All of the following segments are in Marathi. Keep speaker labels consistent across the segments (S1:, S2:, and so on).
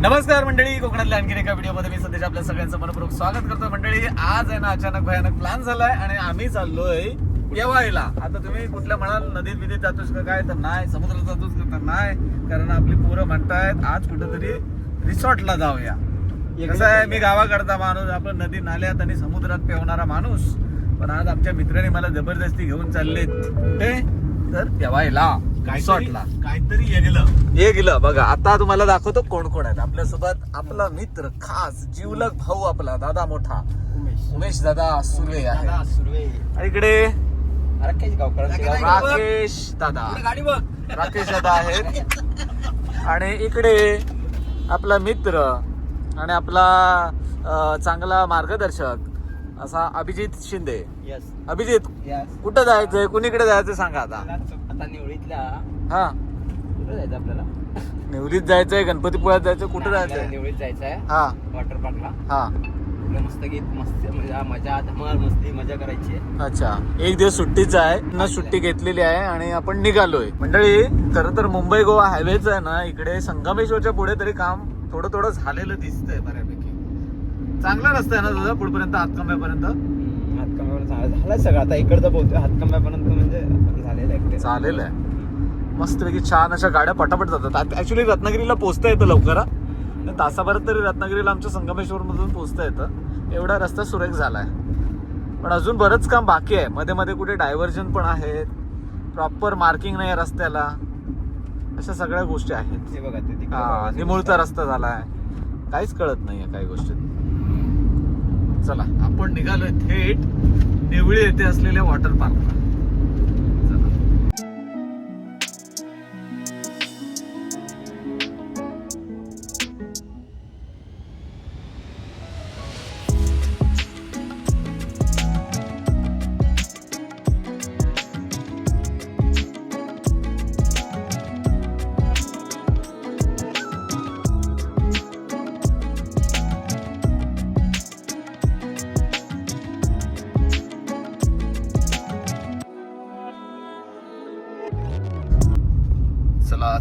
S1: नमस्कार मंडळी, कोकणातल्या आणखी एका व्हिडिओमध्ये मी सध्या आपल्या सगळ्यांचं मनपूर्वक स्वागत करतोय. मंडळी, आज आहे ना अचानक भयानक प्लॅन झालाय आणि आम्ही चाललोय येवायला. आता तुम्ही कुठल्या म्हणाल नदीत बिदीत जातोस का काय, तर नाही. समुद्रात जातोस का तर नाही, कारण आपली पोरं म्हणतायत आज कुठेतरी रिसॉर्टला जाऊया. कसं आहे, मी गावाकडचा माणूस, आपण नदी नाल्यात आणि समुद्रात पेवणारा माणूस, पण आज आमच्या मित्रांनी मला जबरदस्ती घेऊन चाललेत कुठे तर येवायला, रिसॉर्टला.
S2: काहीतरी
S1: हे गेलं बघा. आता तुम्हाला दाखवतो कोण कोण आहेत आपल्यासोबत. आपला मित्र खास जीवलग भाऊ, आपला दादा मोठा उमेश दादा सुर्वे आहे. आणि इकडे राकेश दादा आहेत. आणि इकडे आपला मित्र आणि आपला चांगला मार्गदर्शक असा अभिजित शिंदे. अभिजित, कुठं जायचंय, कुणीकडे जायचं सांगा आता.
S2: आता निवडीतला
S1: हा,
S2: कुठं जायचं आपल्याला?
S1: निवलीत जायचंय, गणपतीपुळ्यात जायचं, कुठं जायचंय?
S2: निवडीत जायचंय.
S1: हा,
S2: वॉटर पार्कला.
S1: हा.
S2: मस्त गीत, मस्त मजा धमाल, मस्ती मजा करायची.
S1: अच्छा, एक दिवस सुट्टीच आहे ना, सुट्टी घेतलेली आहे आणि आपण निघालोय. मंडळी, खरं तर मुंबई गोवा हायवेच आहे ना, इकडे संगमेश्वरच्या पुढे तरी काम थोडं थोडं झालेलं दिसतंय बऱ्यापैकी. चांगला रस्ता आहे ना तुझा पुढपर्यंत, हातकंब्यापर्यंत.
S2: हातकंब्यापर्यंत झालंय सगळं. आता इकडचं बोलतोय हातकंब्यापर्यंत, म्हणजे झालेलं आहे.
S1: चालेल आहे. मस्तपैकी छान अशा गाड्या पटापट जातात. ऍक्च्युली रत्नागिरीला पोहोचता येतं लवकर. तासाभरात तरी रत्नागिरीला आमच्या संगमेश्वर मधून पोहोचता येतं. एवढा रस्ता सुरेख झालाय, पण अजून बरंच काम बाकी आहे. मध्ये मध्ये कुठे डायव्हर्जन पण आहेत, प्रॉपर मार्किंग नाही रस्त्याला, अशा सगळ्या गोष्टी आहेत.
S2: हे बघा, ते
S1: निमुळता रस्ता झालाय, काहीच कळत नाहीये काही गोष्टी. चला, आपण निघालोय थेट निवळी येथे असलेल्या वॉटर पार्कला.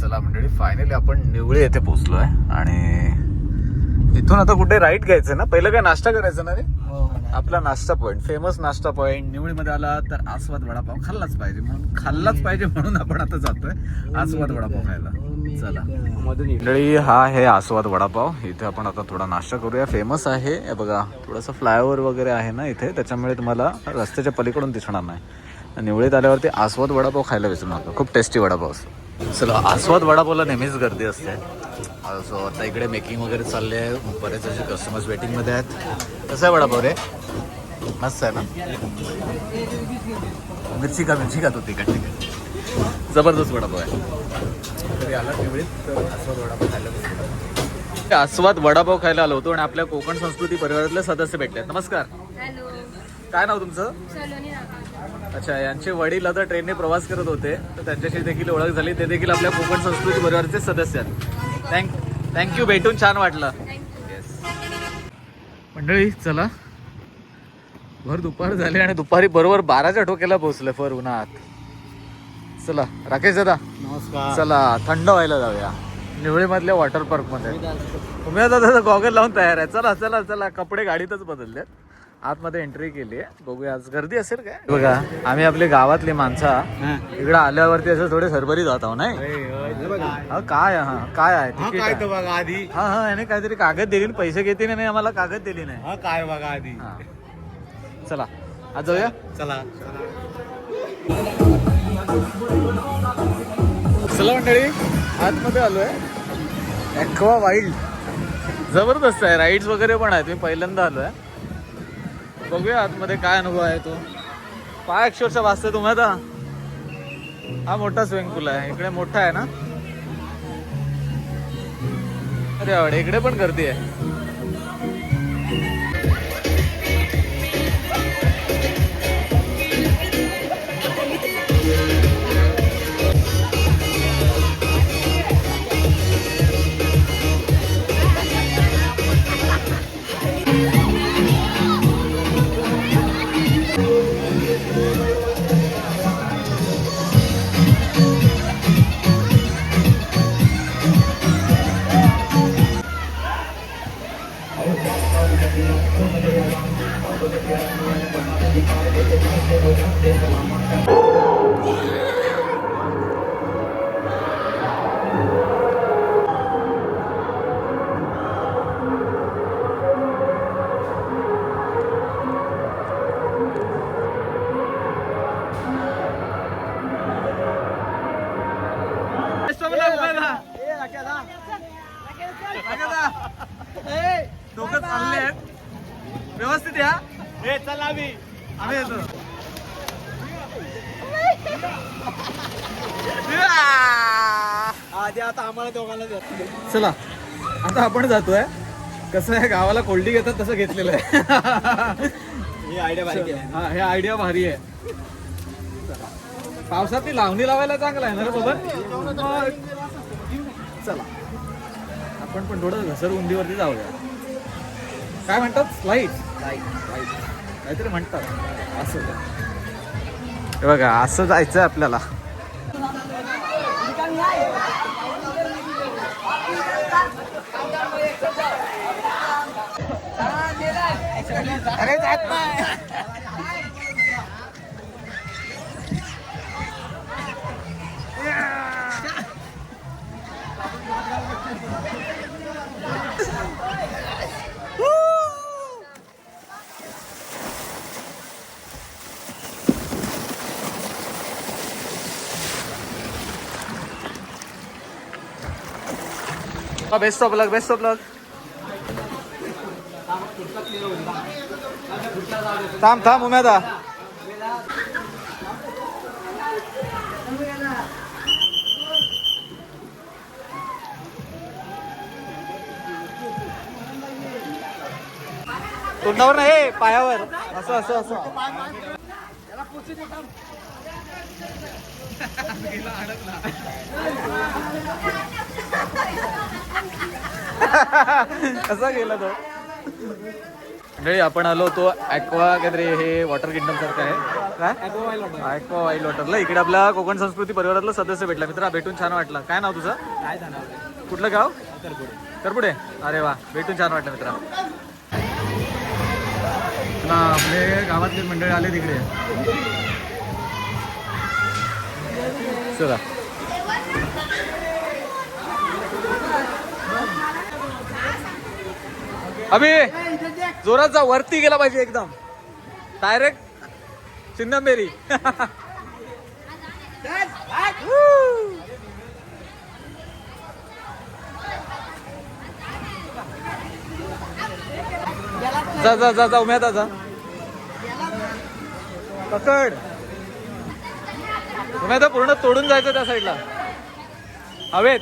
S1: चला मंडळी, फायनली आपण निवळी येथे पोहोचलोय आणि इथून आता कुठे राईट घ्यायचं ना. पहिलं काय नाश्ता करायचं ना रे. आपला नाश्ता पॉइंट, फेमस नाश्ता पॉइंट निवळीमध्ये आला तर आस्वाद वडापाव खाल्लाच पाहिजे म्हणून आपण आता जातोय आस्वाद वडापाव खायला. चला मंडळी, हा आहे आस्वाद वडापाव. इथे आपण आता थोडा नाश्ता करूया. फेमस आहे, हे बघा, थोडासा फ्लायओव्हर वगैरे आहे ना इथे, त्याच्यामुळे तुम्हाला रस्त्याच्या पलीकडून दिसणार नाही. निवळीत आल्यावरती आस्वाद वडापाव खायला विसरू नका, खूप टेस्टी वडापाव असतो. चला, आस्वाद वडापावला नेहमीच गर्दी असते. सो आता इकडे मेकिंग वगैरे चालले आहे, बरेच असे कस्टमर्स वेटिंगमध्ये आहेत. कसं आहे वडापाव रे? मस्त आहे ना. मिरची का तो तिखट जबरदस्त वडापाव आहे. कधी आला निवळीत तर आस्वाद वडापाव खायला बसतो. आस्वाद वडापाव खायला आलो होतो आणि आपल्या कोकण संस्कृती परिवारातले सदस्य भेटले. नमस्कार.
S3: हॅलो,
S1: काय नाव तुमचं? अच्छा, यांचे वडील आता ट्रेनने प्रवास करत होते, तर त्यांच्याशी देखील ओळख झाली. ते देखील आपल्या कोकण संस्कृती परिवाराचे सदस्य आहेत. थँक्यू, भेटून छान वाटलं. येस मंडळी, चला, भर दुपार झाली आणि दुपारी बरोबर 12च्या ठोक्याला पोहोचले फर उन्हात. चला राकेश दादा,
S2: नमस्कार.
S1: चला थंड व्हायला जाऊया निवळीमधल्या वॉटर पार्क मध्ये. तुम्ही आता दादा गॉगल लावून तयार आहे. चला चला चला, कपडे गाडीतच बदलले, आतमध्ये एंट्री केली आहे. बघूया आज गर्दी असेल काय. बघा, आम्ही आपली गावातली माणसा इकडे आल्यावरती असं थोडे सरभरी जात आहो नाही. काय आहे तिकीट
S2: बघा आधी.
S1: हा, याने काहीतरी कागद दिली, पैसे घेतले नाही, आम्हाला कागद दिली नाही.
S2: काय बघा आधी.
S1: चला आज जाऊया.
S2: चला
S1: मंडळी, आतमध्ये आलोय. ॲक्वा वाईल्ड जबरदस्त आहे, राईड्स वगैरे पण आहेत. मी पहिल्यांदा आलोय. बघूया आतमध्ये काय अनुभव आहे तो. पाय अक्षरशः वाजतोय तुम्हाला. हा मोठा स्विमिंग पूल आहे, इकडे मोठा आहे ना. अरे इकडे पण गर्दी आहे. दोघं चालले आहेत व्यवस्थित या.
S2: चल आम्ही
S1: येतो.
S2: आधी आता आम्हाला दोघांना
S1: चला आता आपण जातोय. कसं आहे गावाला कोल्डी घेतात तसं घेतलेलं आहे.
S2: ही आयडिया भारी आहे.
S1: हा हे आयडिया भारी आहे. पावसात ती लावणी लावायला चांगला आहे ना रे सोबत. चला आपण पण थोडं घसर उंदीवरती जाऊया. काय म्हणतात स्लाईड काहीतरी म्हणतात असं. हे बघा असं जायचंय आपल्याला.
S2: अरे जात नाही.
S1: Best of luck best of luck. थांब थांब उमेदा. तोंडावर नाही पायावर असं असं असं. कसा गेला तो. म्हणजे आपण आलो होतो ॲक्वा काहीतरी हे वॉटर किंगडम सारखं आहे काय ॲक्वा वाईल्ड वॉटरला. इकडे आपला कोकण संस्कृती परिवारातला सदस्य भेटला. मित्रा भेटून छान वाटलं. काय नाव तुझं.
S2: काय जाणार
S1: कुठलं गाव. करपुडे. अरे वा भेटून छान वाटलं मित्रा. आपले गावातले मंडळी आले तिकडे. चला अभि जोरात जा. वरती गेला पाहिजे एकदम डायरेक्ट चिन्नंबेरी. जा जा जा जा उमेदा जा. पकड उमेदा. पूर्ण तोडून जायचं त्या साईडला हवेत.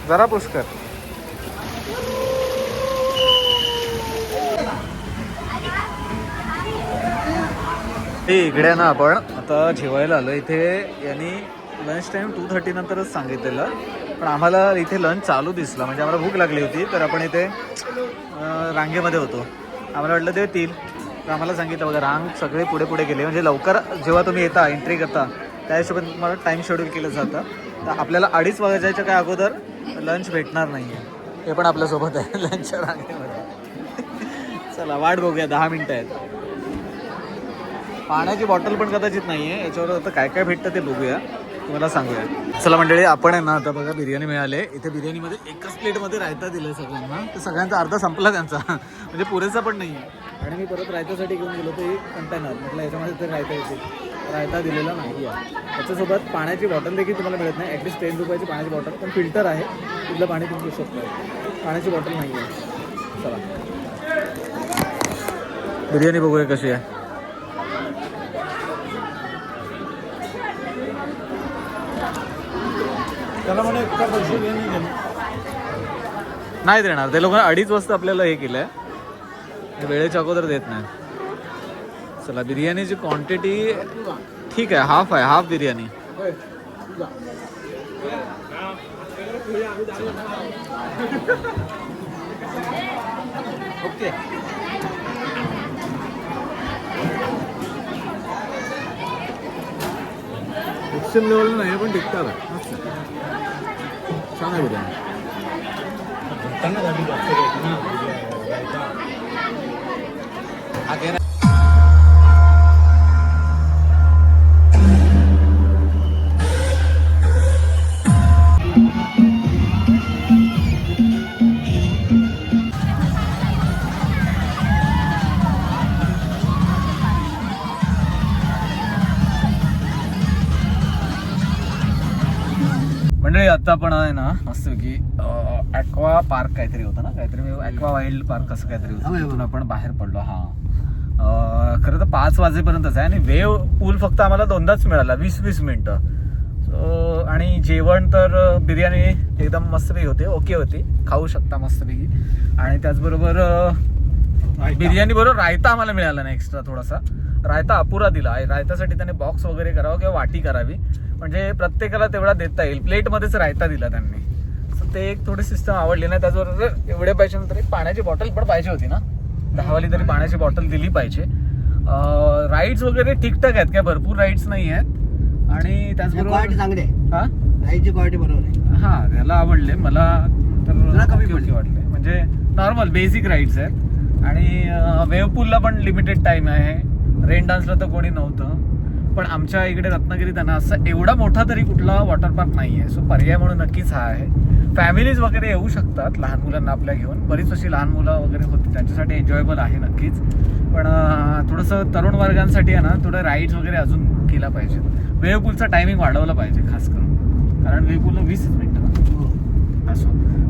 S1: जरा पुष्कर. इकडे ना आपण आता जेवायला आलो. इथे यांनी लंच टाइम 2:30 नंतरच सांगितलेलं पण आम्हाला इथे लंच चालू दिसला. म्हणजे आम्हाला भूक लागली होती तर आपण इथे रांगेमध्ये होतो. आम्हाला वाटलं ते येतील तर आम्हाला सांगितलं बघा रांग सगळे पुढे पुढे गेले. म्हणजे लवकर जेव्हा तुम्ही येता एंट्री करता त्या हिशोबाने तुम्हाला टाईम शेड्यूल केलं जातं. तर आपल्याला 2:30 वाजायच्या काय अगोदर लंच भेटणार नाही आहे. हे पण आपल्यासोबत आहे लंचच्या रांगेमध्ये. चला वाट बघूया. 10 मिनटं आहेत. पाण्याची बॉटल पण कदाचित नाही आहे. याच्यावर आता काय काय भेटतं ते बघूया तुम्हाला सांगूया. चला मंडळी आपण आहे ना आता बघा बिर्याणी मिळाले. इथे बिर्याणीमध्ये एकच प्लेटमध्ये रायता दिलं सगळ्यांना. तर सगळ्यांचा अर्धा संपला त्यांचा. म्हणजे पुरेसा पण नाही आहे. आणि मी परत रायत्यासाठी घेऊन गेलो ते कंटेनर. म्हटलं याच्यामध्ये ते रायता येते. रायता दिलेला नाही आहे. त्याच्यासोबत पाण्याची बॉटल देखील तुम्हाला मिळत नाही. ॲटलिस्ट 10 रुपयाची पाण्याची बॉटल पण फिल्टर आहे. तिथलं पाणी तुम्ही घेऊ शकता. पाण्याची बॉटल नाही आहे. चला बिर्याणी बघूया कशी आहे.
S2: त्याला म्हणे पैसे
S1: नाही देणार ते लोक. 2:30 वाजता आपल्याला हे केलं आहे. वेळेच्या अगोदर देत नाही. चला बिर्याणीची क्वांटिटी ठीक आहे. हाफ आहे. Half biryani.
S2: Okay
S1: extreme level नाही पण टिकतात. छान आहे बिर्याणी. मंडळी आता पण आहे ना मस्त की ॲक्वा पार्क काहीतरी होतं ना, काहीतरी ॲक्वा वाईल्ड पार्क असं काहीतरी होतं, तिथून आपण बाहेर पडलो. खरं तर 5 वाजेपर्यंतच आहे आणि वेव पूल फक्त आम्हाला 2दाच मिळाला, 20-20 मिनिटं. सो आणि जेवण तर बिर्याणी एकदम मस्तपैकी होते, ओके होती, खाऊ शकता मस्तपैकी. आणि त्याचबरोबर बिर्याणी बरोबर रायता आम्हाला मिळाला नाही एक्स्ट्रा, थोडासा रायता अपुरा दिला. रायतासाठी त्याने बॉक्स वगैरे करावा किंवा वाटी करावी, म्हणजे प्रत्येकाला तेवढा देता येईल. प्लेटमध्येच रायता दिला त्यांनी. सो ते एक थोडी सिस्टम आवडली नाही. त्याचबरोबर एवढे पाहिजे नंतर एक पाण्याची बॉटल पण पाहिजे होती ना, 10 वाली तरी पाण्याची बॉटल दिली पाहिजे. राईड्स वगैरे ठीकठाक आहेत, काय भरपूर राईड्स नाही आहेत. आणि त्याचबरोबर
S3: चांगले
S1: हा
S3: राईडची क्वालिटी बरोबर आहे.
S1: हा त्याला आवडले, मला तर
S3: कमी
S1: ओके ओके वाटले. म्हणजे नॉर्मल बेसिक राईड्स आहेत. आणि वेव्ह पूलला पण लिमिटेड टाइम आहे. रेन डान्सला तर कोणी नव्हतं, पण आमच्या इकडे रत्नागिरीत आहे ना असं एवढा मोठा तरी कुठला वॉटर पार्क नाही आहे. सो पर्याय म्हणून नक्कीच हा आहे. फॅमिलीज वगैरे येऊ शकतात लहान मुलांना आपल्या घेऊन, बरीच अशी लहान मुलं वगैरे होती, त्यांच्यासाठी एन्जॉयबल आहे नक्कीच. पण थोडंसं तरुण वर्गांसाठी आहे ना थोडं राईड्स वगैरे अजून केला पाहिजे. वेव्ह पूलचा टायमिंग वाढवला पाहिजे खास करून, कारण वेव्ह पूलला 20 मिनिटं ना असो.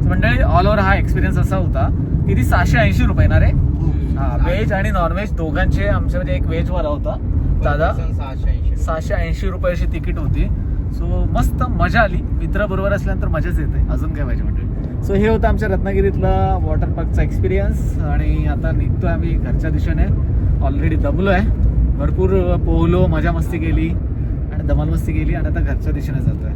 S1: मंडळी ऑल ओव्हर हा एक्सपिरियन्स असा होता की ती 680 रुपये ना रे. हा, व्हेज आणि नॉनव्हेज दोघांचे. आमच्या म्हणजे एक व्हेजवाला होता दादा, 680 रुपये अशी तिकीट होती. सो मस्त मजा आली. मित्र बरोबर असल्यानंतर मजाच येते, अजून काय पाहिजे म्हणजे. सो हे होतं आमच्या रत्नागिरीतला वॉटर पार्कचा एक्सपिरियन्स. आणि आता निघतोय आम्ही घरच्या दिशेने. ऑलरेडी दमलो आहे, भरपूर पोहलो, मजा मस्ती केली आणि धमाल मस्ती केली आणि आता घरच्या दिशेने जातोय.